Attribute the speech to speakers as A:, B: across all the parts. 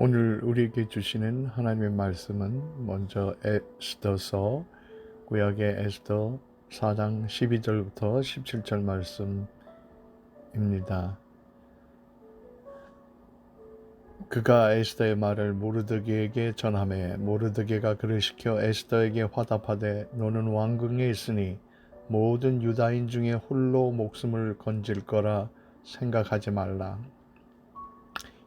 A: 오늘 우리에게 주시는 하나님의 말씀은 먼저 에스더서 구약의 에스더 4장 12절부터 17절 말씀입니다. 그가 에스더의 말을 모르드게에게 전하매 모르드게가 그를 시켜 에스더에게 화답하되 너는 왕궁에 있으니 모든 유다인 중에 홀로 목숨을 건질 거라 생각하지 말라.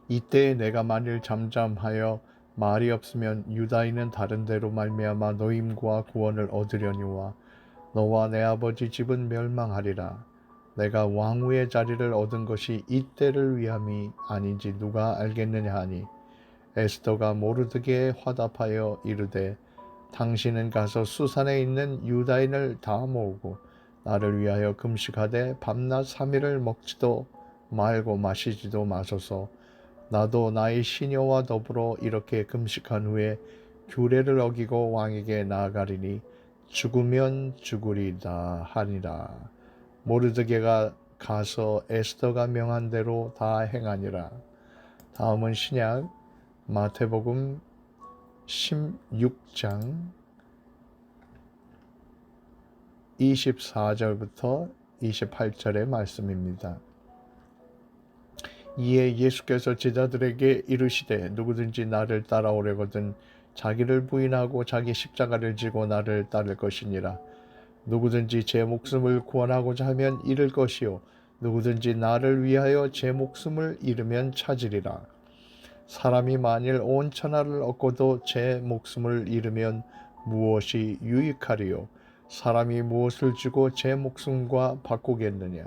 A: 이때에 내가 만일 잠잠하여 말이 없으면 유다인은 다른 데로 말미암아 노임과 구원을 얻으려니와 너와 내 아버지 집은 멸망하리라. 내가 왕후의 자리를 얻은 것이 이때를 위함이 아닌지 누가 알겠느냐 하니 에스더가 모르드게에 화답하여 이르되 당신은 가서 수산에 있는 유다인을 다 모으고 나를 위하여 금식하되 밤낮 3일을 먹지도 말고 마시지도 마소서. 나도 나의 시녀와 더불어 이렇게 금식한 후에 규례를 어기고 왕에게 나아가리니 죽으면 죽으리다 하니라. 모르드게가 가서 에스더가 명한 대로 다 행하니라. 다음은 신약 마태복음 16장 24절부터 28절의 말씀입니다. 이에 예수께서 제자들에게 이르시되 누구든지 나를 따라오려거든 자기를 부인하고 자기 십자가를 지고 나를 따를 것이니라. 누구든지 제 목숨을 구원하고자 하면 잃을 것이요 누구든지 나를 위하여 제 목숨을 잃으면 찾으리라. 사람이 만일 온 천하를 얻고도 제 목숨을 잃으면 무엇이 유익하리요? 사람이 무엇을 주고 제 목숨과 바꾸겠느냐?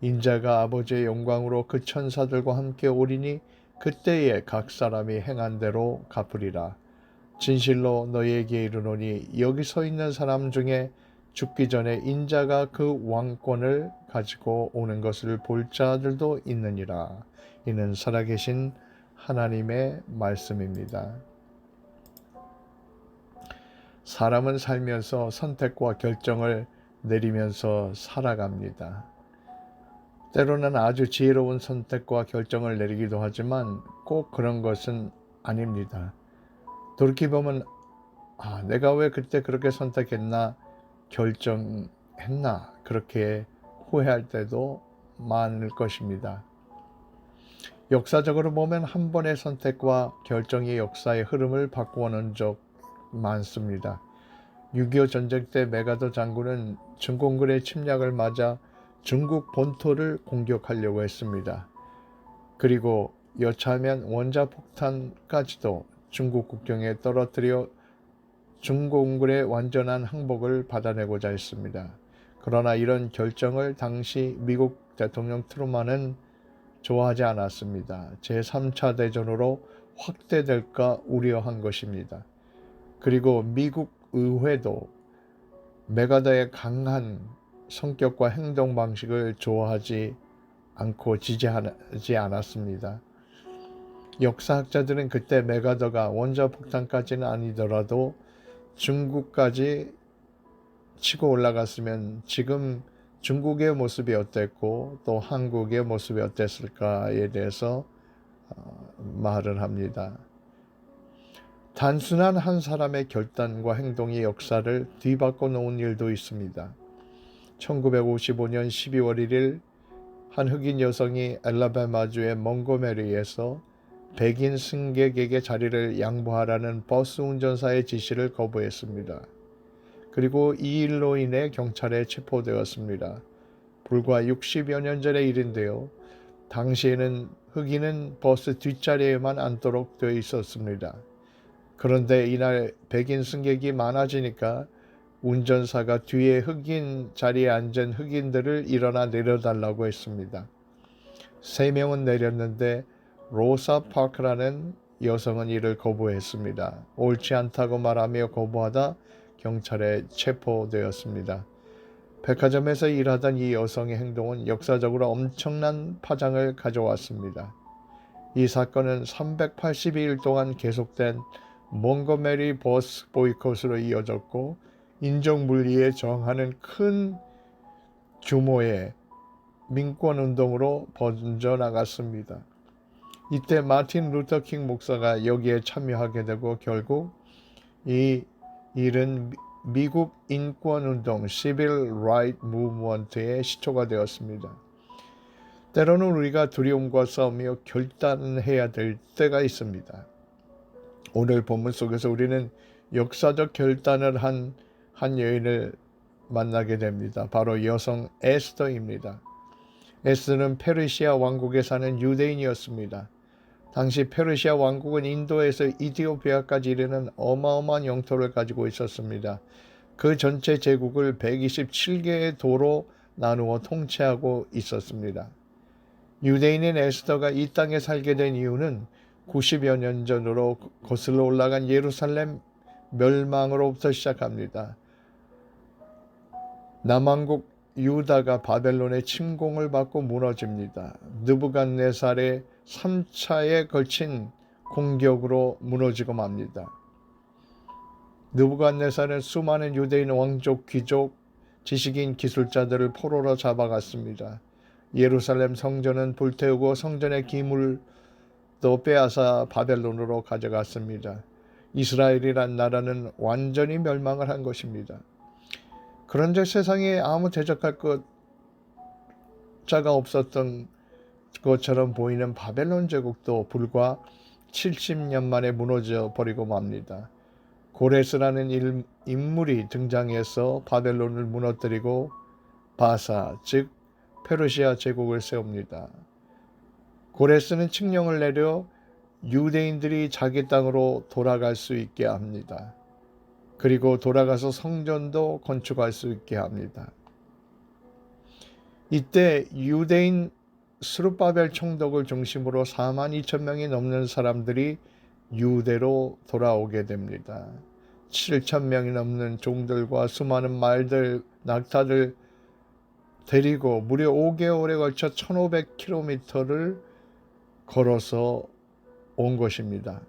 A: 인자가 아버지의 영광으로 그 천사들과 함께 오리니 그때에 각 사람이 행한 대로 갚으리라. 진실로 너희에게 이르노니 여기 서 있는 사람 중에 죽기 전에 인자가 그 왕권을 가지고 오는 것을 볼 자들도 있느니라. 이는 살아계신 하나님의 말씀입니다. 사람은 살면서 선택과 결정을 내리면서 살아갑니다. 때로는 아주 지혜로운 선택과 결정을 내리기도 하지만 꼭 그런 것은 아닙니다. 돌이켜보면 내가 왜 그때 그렇게 선택했나 결정했나 그렇게 후회할 때도 많을 것입니다. 역사적으로 보면 한 번의 선택과 결정이 역사의 흐름을 바꾸어 놓은 적 많습니다. 6.25 전쟁 때 메가더 장군은 중공군의 침략을 맞아 중국 본토를 공격하려고 했습니다. 그리고 여차하면 원자폭탄까지도 중국 국경에 떨어뜨려 중공군의 완전한 항복을 받아내고자 했습니다. 그러나 이런 결정을 당시 미국 대통령 트루먼은 좋아하지 않았습니다. 제3차 대전으로 확대될까 우려한 것입니다. 그리고 미국 의회도 메가더의 강한 성격과 행동 방식을 좋아하지 않고 지지하지 않았습니다. 역사학자들은 그때 메가더가 원자폭탄까지는 아니더라도 중국까지 치고 올라갔으면 지금 중국의 모습이 어땠고 또 한국의 모습이 어땠을까에 대해서 말을 합니다. 단순한 한 사람의 결단과 행동이 역사를 뒤바꿔 놓은 일도 있습니다. 1955년 12월 1일 한 흑인 여성이 알라바마주의 몽고메리에서 백인 승객에게 자리를 양보하라는 버스 운전사의 지시를 거부했습니다. 그리고 이 일로 인해 경찰에 체포되었습니다. 불과 60여 년 전의 일인데요. 당시에는 흑인은 버스 뒷자리에만 앉도록 되어 있었습니다. 그런데 이날 백인 승객이 많아지니까 운전사가 뒤에 흑인 자리에 앉은 흑인들을 일어나 내려달라고 했습니다. 3명은 내렸는데 로사 파크라는 여성은 이를 거부했습니다. 옳지 않다고 말하며 거부하다 경찰에 체포되었습니다. 백화점에서 일하던 이 여성의 행동은 역사적으로 엄청난 파장을 가져왔습니다. 이 사건은 382일 동안 계속된 몽고메리 버스 보이콧으로 이어졌고 인종분리에 저항하는 큰 규모의 민권운동으로 번져나갔습니다. 이때 마틴 루터 킹 목사가 여기에 참여하게 되고 결국 이 일은 미국 인권운동 Civil Rights Movement의 시초가 되었습니다. 때로는 우리가 두려움과 싸우며 결단해야 될 때가 있습니다. 오늘 본문 속에서 우리는 역사적 결단을 한 여인을 만나게 됩니다. 바로 여성 에스더입니다. 에스더는 페르시아 왕국에 사는 유대인이었습니다. 당시 페르시아 왕국은 인도에서 이디오피아까지 이르는 어마어마한 영토를 가지고 있었습니다. 그 전체 제국을 127개의 도로 나누어 통치하고 있었습니다. 유대인인 에스더가 이 땅에 살게 된 이유는 90여 년 전으로 거슬러 올라간 예루살렘 멸망으로부터 시작합니다. 남왕국 유다가 바벨론의 침공을 받고 무너집니다. 느부갓네살의 3차에 걸친 공격으로 무너지고 맙니다. 느부갓네살은 수많은 유대인 왕족, 귀족, 지식인, 기술자들을 포로로 잡아갔습니다. 예루살렘 성전은 불태우고 성전의 기물도 빼앗아 바벨론으로 가져갔습니다. 이스라엘이란 나라는 완전히 멸망을 한 것입니다. 그런데 세상에 아무 대적할 자가 없었던 것처럼 보이는 바벨론 제국도 불과 70년 만에 무너져 버리고 맙니다. 고레스라는 인물이 등장해서 바벨론을 무너뜨리고 바사, 즉 페르시아 제국을 세웁니다. 고레스는 칙령을 내려 유대인들이 자기 땅으로 돌아갈 수 있게 합니다. 그리고 돌아가서 성전도 건축할 수 있게 합니다. 이때 유대인 스룹바벨 총독을 중심으로 42,000명이 넘는 사람들이 유대로 돌아오게 됩니다. 7,000명이 넘는 종들과 수많은 말들, 낙타들 데리고 무려 5개월에 걸쳐 1,500km를 걸어서 온 것입니다.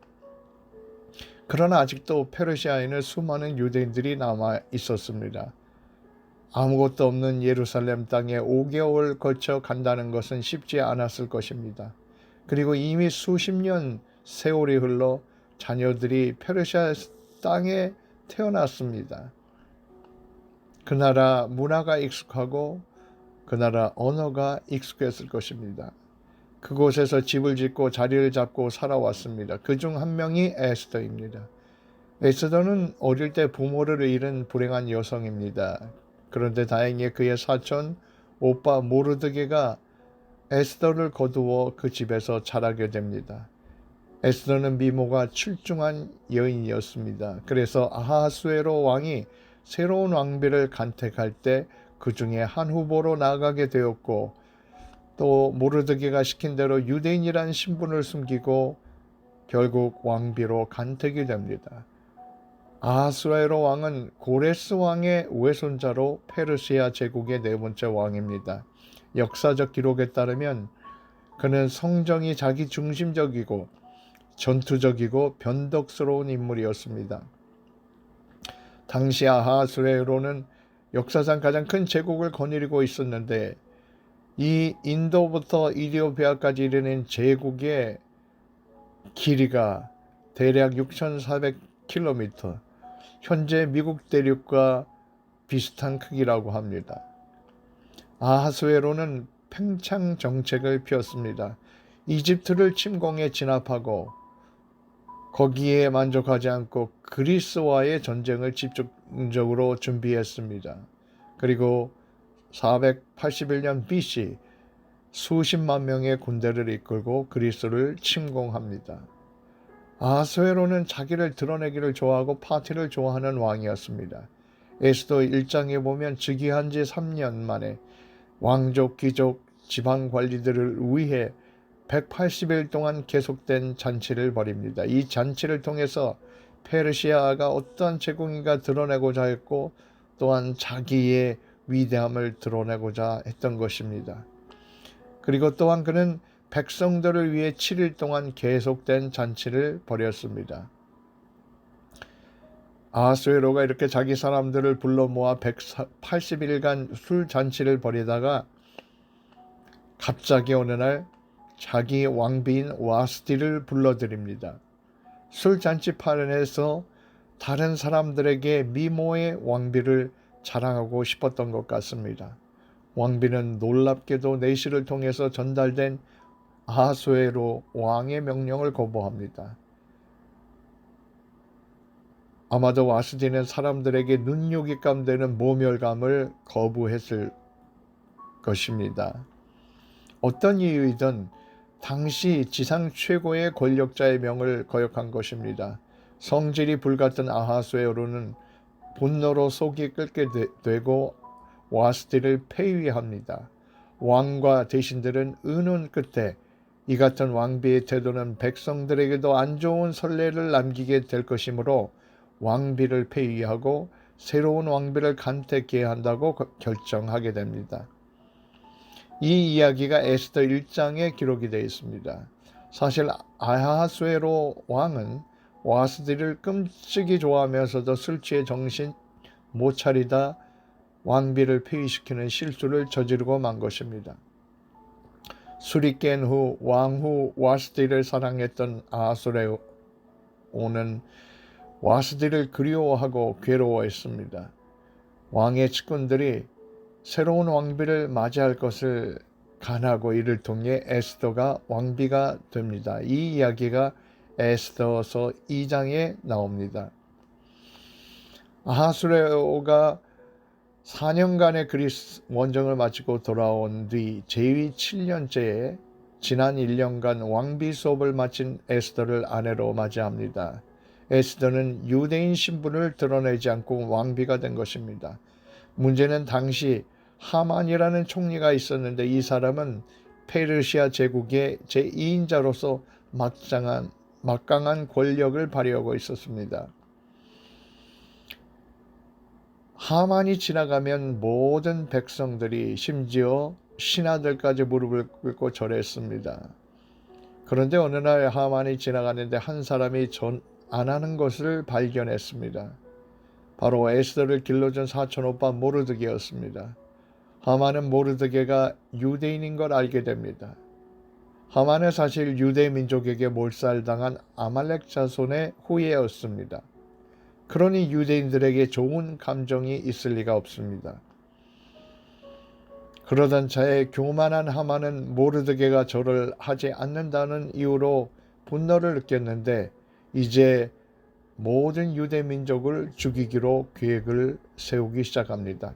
A: 그러나 아직도 페르시아에는 수많은 유대인들이 남아 있었습니다. 아무것도 없는 예루살렘 땅에 5개월 걸쳐 간다는 것은 쉽지 않았을 것입니다. 그리고 이미 수십 년 세월이 흘러 자녀들이 페르시아 땅에 태어났습니다. 그 나라 문화가 익숙하고 그 나라 언어가 익숙했을 것입니다. 그곳에서 집을 짓고 자리를 잡고 살아왔습니다. 그중 한 명이 에스더입니다. 에스더는 어릴 때 부모를 잃은 불행한 여성입니다. 그런데 다행히 그의 사촌 오빠 모르드게가 에스더를 거두어 그 집에서 자라게 됩니다. 에스더는 미모가 출중한 여인이었습니다. 그래서 아하수에로 왕이 새로운 왕비를 간택할 때 그 중에 한 후보로 나가게 되었고, 또 모르드게가 시킨 대로 유대인이라는 신분을 숨기고 결국 왕비로 간택이 됩니다. 아하수에로 왕은 고레스 왕의 외손자로 페르시아 제국의 네 번째 왕입니다. 역사적 기록에 따르면 그는 성정이 자기 중심적이고 전투적이고 변덕스러운 인물이었습니다. 당시 아하수에로는 역사상 가장 큰 제국을 거느리고 있었는데 이 인도부터 이디오피아까지 이르는 제국의 길이가 대략 6,400km, 현재 미국 대륙과 비슷한 크기라고 합니다. 아하수에로는 팽창 정책을 펴었습니다. 이집트를 침공해 진압하고 거기에 만족하지 않고 그리스와의 전쟁을 집중적으로 준비했습니다. 그리고 481년 BC 수십만 명의 군대를 이끌고 그리스를 침공합니다. 아하수에로는 자기를 드러내기를 좋아하고 파티를 좋아하는 왕이었습니다. 에스더 1장에 보면 즉위한 지 3년 만에 왕족, 귀족, 지방 관리들을 위해 180일 동안 계속된 잔치를 벌입니다. 이 잔치를 통해서 페르시아가 어떠한 제국인가 드러내고자 했고 또한 자기의 위대함을 드러내고자 했던 것입니다. 그리고 또한 그는 백성들을 위해 7일 동안 계속된 잔치를 벌였습니다. 아하수에로가 이렇게 자기 사람들을 불러 모아 180일간 술 잔치를 벌이다가 갑자기 어느 날 자기 왕비인 와스티를 불러들입니다. 술잔치판에서 다른 사람들에게 미모의 왕비를 자랑하고 싶었던 것 같습니다. 왕비는 놀랍게도 내시를 통해서 전달된 아하수에로 왕의 명령을 거부합니다. 아마도 와스티는 사람들에게 눈요깃감 되는 모멸감을 거부했을 것입니다. 어떤 이유이든 당시 지상 최고의 권력자의 명을 거역한 것입니다. 성질이 불같은 아하수에로는 분노로 속이 끓게 되고 와스티를 폐위합니다. 왕과 대신들은 의논 끝에 이 같은 왕비의 태도는 백성들에게도 안 좋은 선례를 남기게 될 것이므로 왕비를 폐위하고 새로운 왕비를 간택해야 한다고 결정하게 됩니다. 이 이야기가 에스더 1장에 기록이 되어 있습니다. 사실 아하수에로 왕은 와스티를 끔찍이 좋아하면서도 술 취해 정신 못 차리다 왕비를 폐위시키는 실수를 저지르고 만 것입니다. 술이 깬 후 왕후 와스티를 사랑했던 아하수에로는 와스티를 그리워하고 괴로워했습니다. 왕의 측근들이 새로운 왕비를 맞이할 것을 간하고 이를 통해 에스더가 왕비가 됩니다. 이 이야기가 에스더서 2장에 나옵니다. 아하수에로가 4년간의 그리스 원정을 마치고 돌아온 뒤 제위 7년째에 지난 1년간 왕비 수업을 마친 에스더를 아내로 맞이합니다. 에스더는 유대인 신분을 드러내지 않고 왕비가 된 것입니다. 문제는 당시 하만이라는 총리가 있었는데 이 사람은 페르시아 제국의 제2인자로서 막강한 권력을 발휘하고 있었습니다. 하만이 지나가면 모든 백성들이 심지어 신하들까지 무릎을 꿇고 절했습니다. 그런데 어느 날 하만이 지나가는데 한 사람이 전 안 하는 것을 발견했습니다. 바로 에스더를 길러준 사촌 오빠 모르드게였습니다. 하만은 모르드게가 유대인인 걸 알게 됩니다. 하만은 사실 유대 민족에게 몰살당한 아말렉 자손의 후예였습니다. 그러니 유대인들에게 좋은 감정이 있을 리가 없습니다. 그러던 차에 교만한 하만은 모르드게가 절을 하지 않는다는 이유로 분노를 느꼈는데 이제 모든 유대 민족을 죽이기로 계획을 세우기 시작합니다.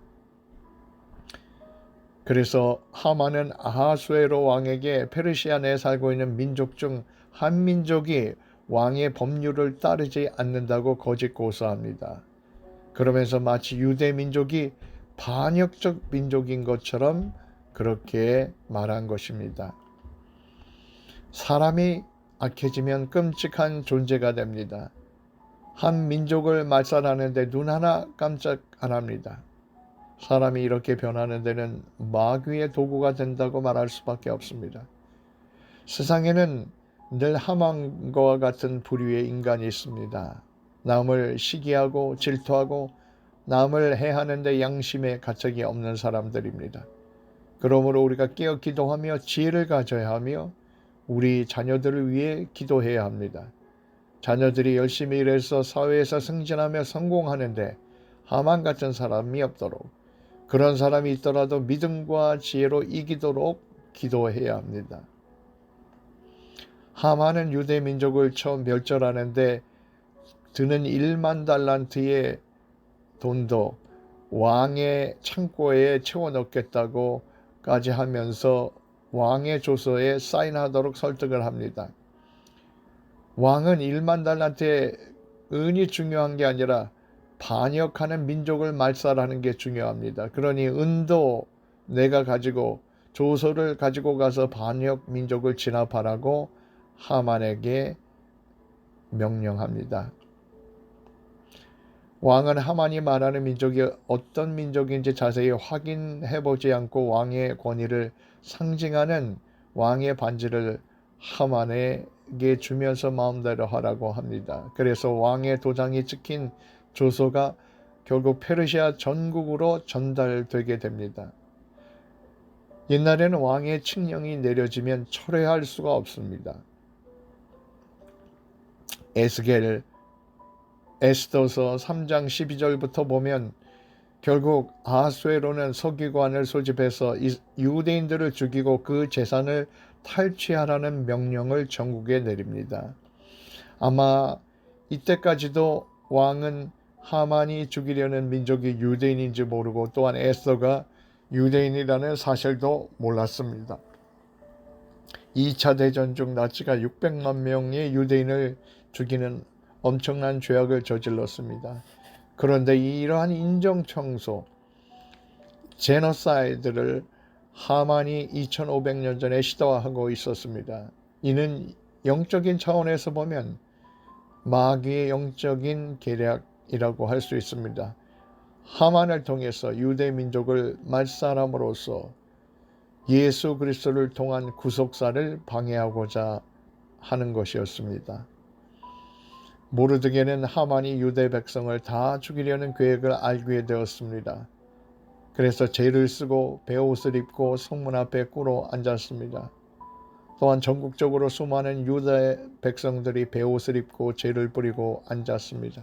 A: 그래서 하만은 아하수에로 왕에게 페르시아 내에 살고 있는 민족 중 한 민족이 왕의 법률을 따르지 않는다고 거짓 고소합니다. 그러면서 마치 유대 민족이 반역적 민족인 것처럼 그렇게 말한 것입니다. 사람이 악해지면 끔찍한 존재가 됩니다. 한 민족을 말살하는데 눈 하나 깜짝 안 합니다. 사람이 이렇게 변하는 데는 마귀의 도구가 된다고 말할 수밖에 없습니다. 세상에는 늘 하만과 같은 부류의 인간이 있습니다. 남을 시기하고 질투하고 남을 해하는데 양심에 가책이 없는 사람들입니다. 그러므로 우리가 깨어 기도하며 지혜를 가져야 하며 우리 자녀들을 위해 기도해야 합니다. 자녀들이 열심히 일해서 사회에서 승진하며 성공하는데 하만 같은 사람이 없도록, 그런 사람이 있더라도 믿음과 지혜로 이기도록 기도해야 합니다. 하만은 유대 민족을 처음 멸절하는데 드는 1만 달란트의 돈도 왕의 창고에 채워 넣겠다고까지 하면서 왕의 조서에 사인하도록 설득을 합니다. 왕은 1만 달란트의 은이 중요한 게 아니라 반역하는 민족을 말살하는 게 중요합니다. 그러니 은도 내가 가지고 조서를 가지고 가서 반역 민족을 진압하라고 하만에게 명령합니다. 왕은 하만이 말하는 민족이 어떤 민족인지 자세히 확인해보지 않고 왕의 권위를 상징하는 왕의 반지를 하만에게 주면서 마음대로 하라고 합니다. 그래서 왕의 도장이 찍힌 조서가 결국 페르시아 전국으로 전달되게 됩니다. 옛날에는 왕의 칙령이 내려지면 철회할 수가 없습니다. 에스더서 3장 12절부터 보면 결국 아하수에로는 서기관을 소집해서 유대인들을 죽이고 그 재산을 탈취하라는 명령을 전국에 내립니다. 아마 이때까지도 왕은 하만이 죽이려는 민족이 유대인인지 모르고 또한 에스더가 유대인이라는 사실도 몰랐습니다. 2차 대전 중 나치가 600만 명의 유대인을 죽이는 엄청난 죄악을 저질렀습니다. 그런데 이러한 인정청소, 제노사이드를 하만이 2500년 전에 시도하고 있었습니다. 이는 영적인 차원에서 보면 마귀의 영적인 계략이라고 할 수 있습니다. 하만을 통해서 유대 민족을 말살함으로써 예수 그리스도를 통한 구속사를 방해하고자 하는 것이었습니다. 모르드게는 하만이 유대 백성을 다 죽이려는 계획을 알게 되었습니다. 그래서 죄를 쓰고 베옷을 입고 성문 앞에 꿇어 앉았습니다. 또한 전국적으로 수많은 유대 백성들이 베옷을 입고 죄를 뿌리고 앉았습니다.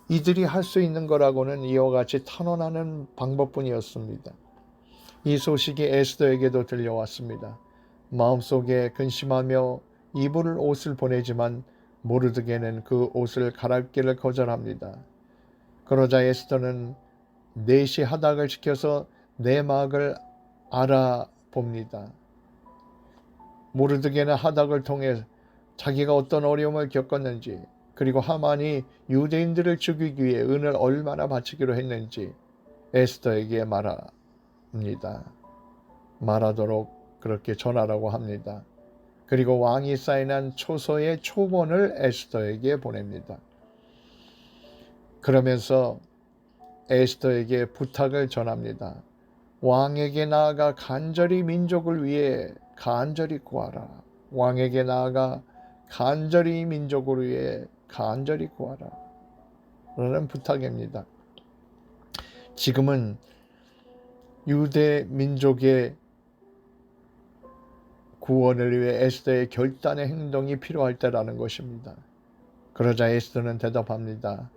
A: 이들이 할 수 있는 거라고는 이와 같이 탄원하는 방법뿐이었습니다. 이 소식이 에스더에게도 들려왔습니다. 마음속에 근심하며 입을 옷을 보내지만 모르드게는 그 옷을 갈아입기를 거절합니다. 그러자 에스더는 넷이 하닥을 시켜서 내막을 알아봅니다. 모르드게는 하닥을 통해 자기가 어떤 어려움을 겪었는지, 그리고 하만이 유대인들을 죽이기 위해 은을 얼마나 바치기로 했는지 에스더에게 말하도록 그렇게 전하라고 합니다. 그리고 왕이 사인한 초서의 초본을 에스더에게 보냅니다. 그러면서 에스더에게 부탁을 전합니다. 왕에게 나아가 간절히 민족을 위해 간절히 구하라. 왕에게 나아가 간절히 민족을 위해 간절히 구하라. 라는 부탁입니다. 지금은 유대 민족의 구원을 위해 에스더의 결단의 행동이 필요할 때라는 것입니다. 그러자 에스더는 대답합니다.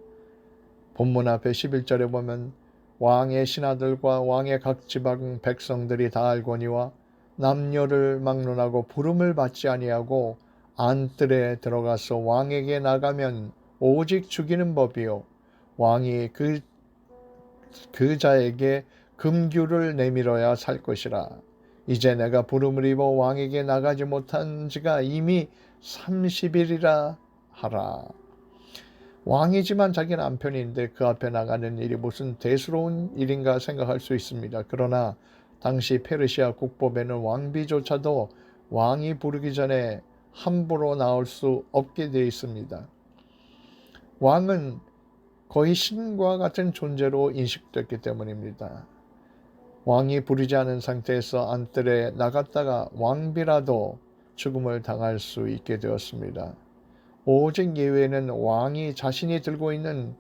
A: 본문 앞에 11절에 보면 왕의 신하들과 왕의 각 지방 백성들이 다 알거니와 남녀를 막론하고 부름을 받지 아니하고 안뜰에 들어가서 왕에게 나가면 오직 죽이는 법이요 왕이 그 자에게 금규를 내밀어야 살 것이라. 이제 내가 부름을 입어 왕에게 나가지 못한 지가 이미 30일이라 하라. 왕이지만 자기 남편인데 그 앞에 나가는 일이 무슨 대수로운 일인가 생각할 수 있습니다. 그러나 당시 페르시아 국법에는 왕비조차도 왕이 부르기 전에 함부로 나올 수 없게 되어 있습니다. 왕은 거의 신과 같은 존재로 인식됐기 때문입니다. 왕이 부르지 않은 상태에서 안뜰에 나갔다가 왕비라도 죽음을 당할 수 있게 되었습니다. 오직 예외는 왕이 자신이 들고 있는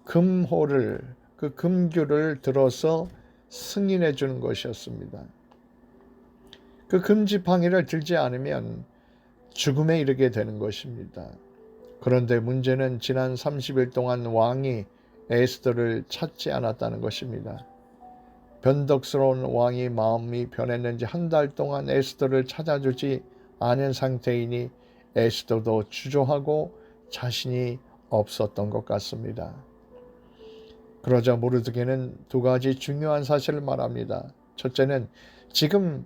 A: 금호를, 그 금규를 들어서 승인해 주는 것이었습니다. 그 금지팡이를 들지 않으면 죽음에 이르게 되는 것입니다. 그런데 문제는 지난 30일 동안 왕이 에스더를 찾지 않았다는 것입니다. 변덕스러운 왕이 마음이 변했는지 한 달 동안 에스더를 찾아주지 않은 상태이니 에스더도 주저하고 자신이 없었던 것 같습니다. 그러자 모르드게는 두 가지 중요한 사실을 말합니다. 첫째는 지금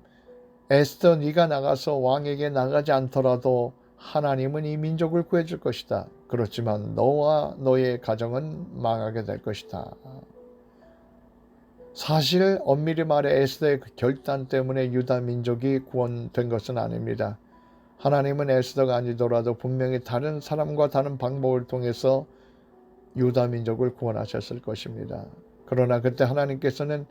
A: 에스더 네가 나가서 왕에게 나가지 않더라도 하나님은 이 민족을 구해줄 것이다. 그렇지만 너와 너의 가정은 망하게 될 것이다. 사실 엄밀히 말해 에스더의 결단 때문에 유다 민족이 구원된 것은 아닙니다. 하나님은 에스더가 아니더라도 분명히 다른 사람과 다른 방법을 통해서 유다 민족을 구원하셨을 것입니다. 그러나 그때 하나님께서는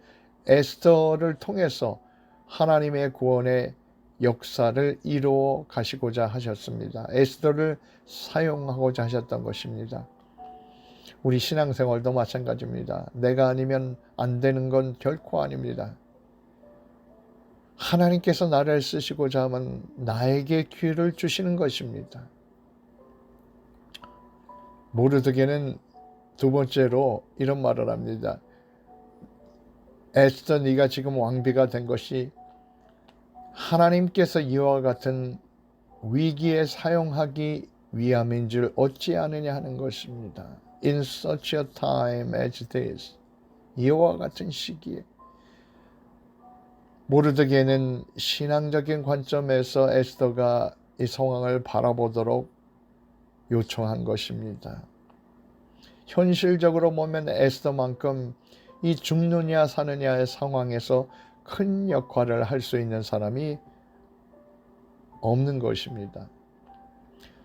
A: 에스더를 통해서 하나님의 구원의 역사를 이루어 가시고자 하셨습니다. 에스더를 사용하고자 하셨던 것입니다. 우리 신앙생활도 마찬가지입니다. 내가 아니면 안 되는 건 결코 아닙니다. 하나님께서 나를 쓰시고자 하면 나에게 기회를 주시는 것입니다. 모르드게는 두 번째로 이런 말을 합니다. 에스더, 네가 지금 왕비가 된 것이 하나님께서 이와 같은 위기에 사용하기 위함인 줄 얻지 않으냐 하는 것입니다. In such a time as this, 이와 같은 시기에. 모르드게는 신앙적인 관점에서 에스더가 이 상황을 바라보도록 요청한 것입니다. 현실적으로 보면 에스더만큼 이 죽느냐 사느냐의 상황에서 큰 역할을 할 수 있는 사람이 없는 것입니다.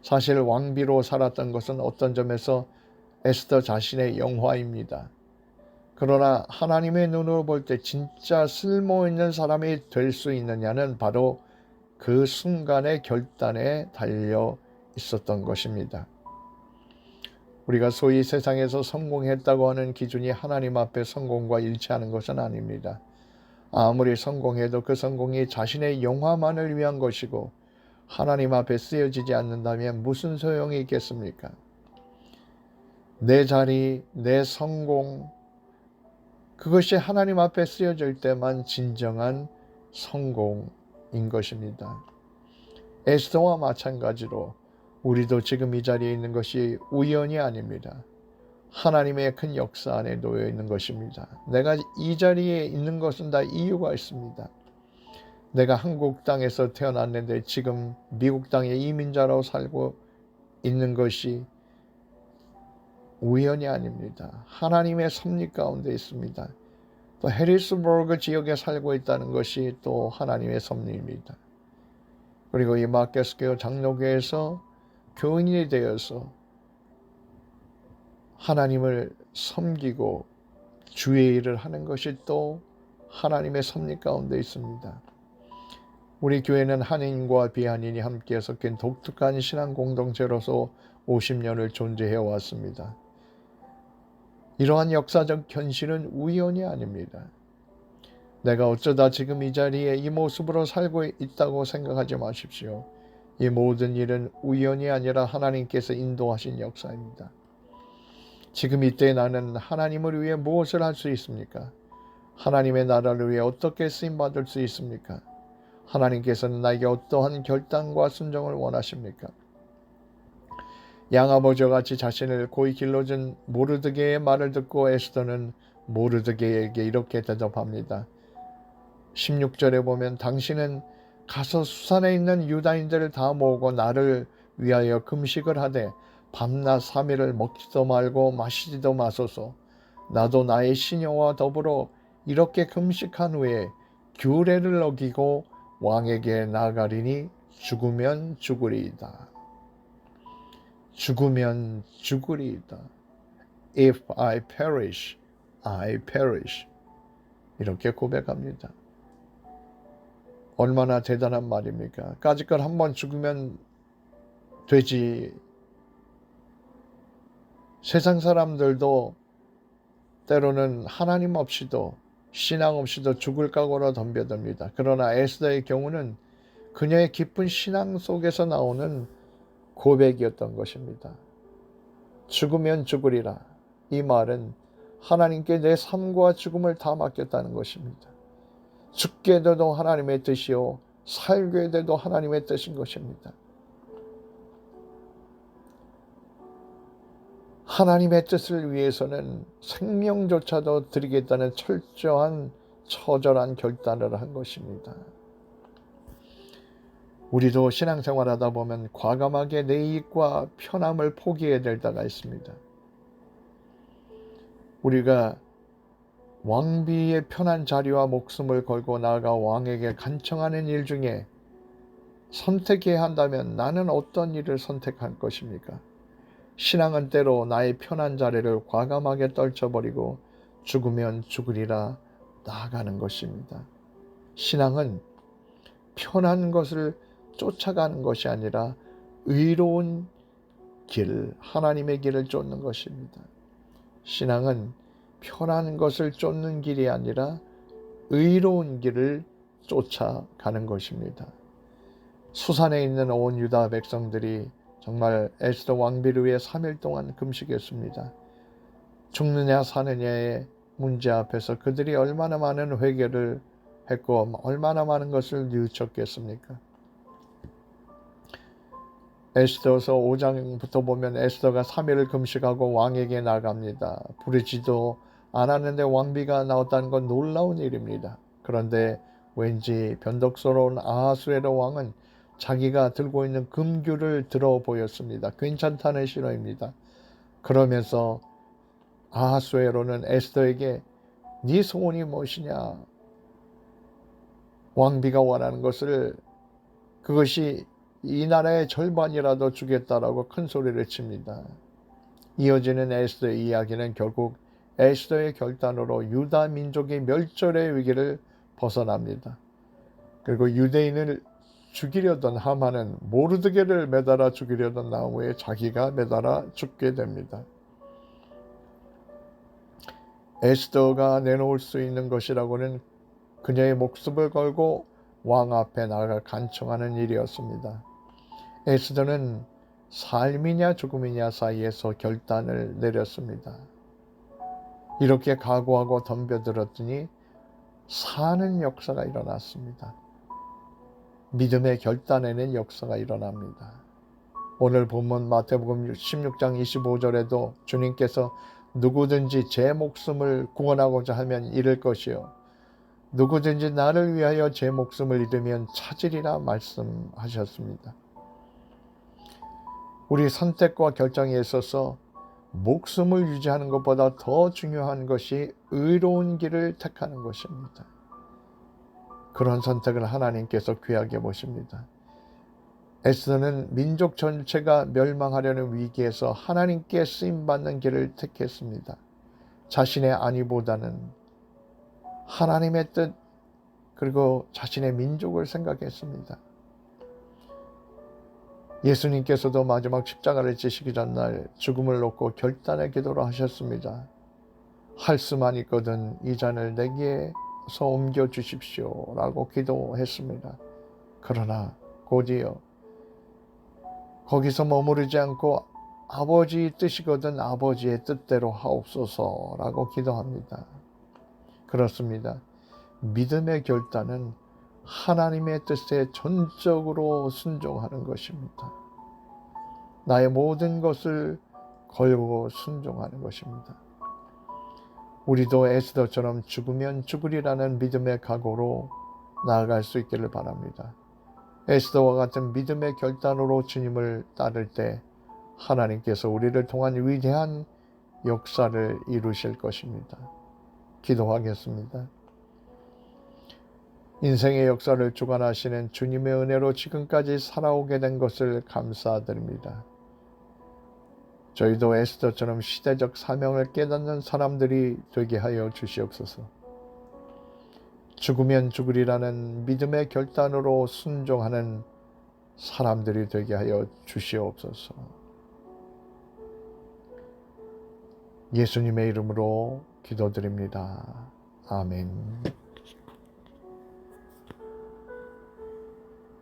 A: 사실 왕비로 살았던 것은 어떤 점에서 에스더 자신의 영화입니다. 그러나 하나님의 눈으로 볼 때 진짜 쓸모있는 사람이 될 수 있느냐는 바로 그 순간의 결단에 달려 있었던 것입니다. 우리가 소위 세상에서 성공했다고 하는 기준이 하나님 앞에 성공과 일치하는 것은 아닙니다. 아무리 성공해도 그 성공이 자신의 영화만을 위한 것이고 하나님 앞에 쓰여지지 않는다면 무슨 소용이 있겠습니까? 내 자리, 내 성공, 그것이 하나님 앞에 쓰여질 때만 진정한 성공인 것입니다. 에스더와 마찬가지로 우리도 지금 이 자리에 있는 것이 우연이 아닙니다. 하나님의 큰 역사 안에 놓여 있는 것입니다. 내가 이 자리에 있는 것은 다 이유가 있습니다. 내가 한국 땅에서 태어났는데 지금 미국 땅에 이민자로 살고 있는 것이 우연이 아닙니다. 하나님의 섭리 가운데 있습니다. 또 해리스버그 지역에 살고 있다는 것이 또 하나님의 섭리입니다. 그리고 이 마켓스퀘어 장로교에서 교인이 되어서 하나님을 섬기고 주의 일을 하는 것이 또 하나님의 섭리 가운데 있습니다. 우리 교회는 한인과 비한인이 함께 섞인 독특한 신앙 공동체로서 50년을 존재해 왔습니다. 이러한 역사적 현실은 우연이 아닙니다. 내가 어쩌다 지금 이 자리에 이 모습으로 살고 있다고 생각하지 마십시오. 이 모든 일은 우연이 아니라 하나님께서 인도하신 역사입니다. 지금 이때 나는 하나님을 위해 무엇을 할 수 있습니까? 하나님의 나라를 위해 어떻게 쓰임받을 수 있습니까? 하나님께서는 나에게 어떠한 결단과 순종을 원하십니까? 양아버지와 같이 자신을 고이 길러준 모르드게의 말을 듣고 에스더는 모르드게에게 이렇게 대답합니다. 16절에 보면 당신은 가서 수산에 있는 유다인들을 다 모으고 나를 위하여 금식을 하되 밤낮 3일을 먹지도 말고 마시지도 마소서. 나도 나의 시녀와 더불어 이렇게 금식한 후에 규례를 어기고 왕에게 나아가리니 죽으면 죽으리이다. 죽으면 죽으리이다. If I perish, I perish. 이렇게 고백합니다. 얼마나 대단한 말입니까? 까짓것 한번 죽으면 되지. 세상 사람들도 때로는 하나님 없이도 신앙 없이도 죽을 각오로 덤벼듭니다. 그러나 에스더의 경우는 그녀의 깊은 신앙 속에서 나오는 고백이었던 것입니다. 죽으면 죽으리라. 이 말은 하나님께 내 삶과 죽음을 다 맡겼다는 것입니다. 죽게 돼도 하나님의 뜻이요 살게 돼도 하나님의 뜻인 것입니다. 하나님의 뜻을 위해서는 생명조차도 드리겠다는 철저한 처절한 결단을 한 것입니다. 우리도 신앙생활하다 보면 과감하게 내 이익과 편함을 포기해야 될 때가 있습니다. 우리가 왕비의 편한 자리와 목숨을 걸고 나아가 왕에게 간청하는 일 중에 선택해야 한다면 나는 어떤 일을 선택할 것입니까? 신앙은 때로 나의 편한 자리를 과감하게 떨쳐버리고 죽으면 죽으리라 나아가는 것입니다. 신앙은 편한 것을 쫓아가는 것이 아니라 의로운 길, 하나님의 길을 쫓는 것입니다. 신앙은 편한 것을 쫓는 길이 아니라 의로운 길을 쫓아가는 것입니다. 수산에 있는 온 유다 백성들이 정말 에스더 왕비를 위해 3일 동안 금식했습니다. 죽느냐 사느냐의 문제 앞에서 그들이 얼마나 많은 회개를 했고 얼마나 많은 것을 뉘우쳤겠습니까? 에스더서 5장부터 보면 에스더가 3일을 금식하고 왕에게 나갑니다. 부르지도 않았는데 왕비가 나왔다는 건 놀라운 일입니다. 그런데 왠지 변덕스러운 아하수에로 왕은 자기가 들고 있는 금규를 들어 보였습니다. 괜찮다는 신호입니다. 그러면서 아하수에로는 에스더에게 네 소원이 무엇이냐? 왕비가 원하는 것을 그것이 이 나라의 절반이라도 주겠다라고 큰 소리를 칩니다. 이어지는 에스더의 이야기는 결국 에스더의 결단으로 유다 민족의 멸절의 위기를 벗어납니다. 그리고 유대인을 죽이려던 하만은 모르드게를 매달아 죽이려던 나무에 자기가 매달아 죽게 됩니다. 에스더가 내놓을 수 있는 것이라고는 그녀의 목숨을 걸고 왕 앞에 나가 간청하는 일이었습니다. 에스더는 삶이냐 죽음이냐 사이에서 결단을 내렸습니다. 이렇게 각오하고 덤벼들었더니 사는 역사가 일어났습니다. 믿음의 결단에는 역사가 일어납니다. 오늘 본문 마태복음 16장 25절에도 주님께서 누구든지 제 목숨을 구원하고자 하면 잃을 것이요 누구든지 나를 위하여 제 목숨을 잃으면 찾으리라 말씀하셨습니다. 우리 선택과 결정에 있어서 목숨을 유지하는 것보다 더 중요한 것이 의로운 길을 택하는 것입니다. 그런 선택을 하나님께서 귀하게 보십니다. 에스더는 민족 전체가 멸망하려는 위기에서 하나님께 쓰임받는 길을 택했습니다. 자신의 안위보다는 하나님의 뜻 그리고 자신의 민족을 생각했습니다. 예수님께서도 마지막 십자가를 지시기 전날 죽음을 놓고 결단의 기도를 하셨습니다. 할 수만 있거든 이 잔을 내게서 옮겨 주십시오 라고 기도했습니다. 그러나 곧이어 거기서 머무르지 않고 아버지 뜻이거든 아버지의 뜻대로 하옵소서라고 기도합니다. 그렇습니다. 믿음의 결단은 하나님의 뜻에 전적으로 순종하는 것입니다. 나의 모든 것을 걸고 순종하는 것입니다. 우리도 에스더처럼 죽으면 죽으리라는 믿음의 각오로 나아갈 수 있기를 바랍니다. 에스더와 같은 믿음의 결단으로 주님을 따를 때 하나님께서 우리를 통한 위대한 역사를 이루실 것입니다. 기도하겠습니다. 인생의 역사를 주관하시는 주님의 은혜로 지금까지 살아오게 된 것을 감사드립니다. 저희도 에스더처럼 시대적 사명을 깨닫는 사람들이 되게 하여 주시옵소서. 죽으면 죽으리라는 믿음의 결단으로 순종하는 사람들이 되게 하여 주시옵소서. 예수님의 이름으로 기도드립니다. 아멘.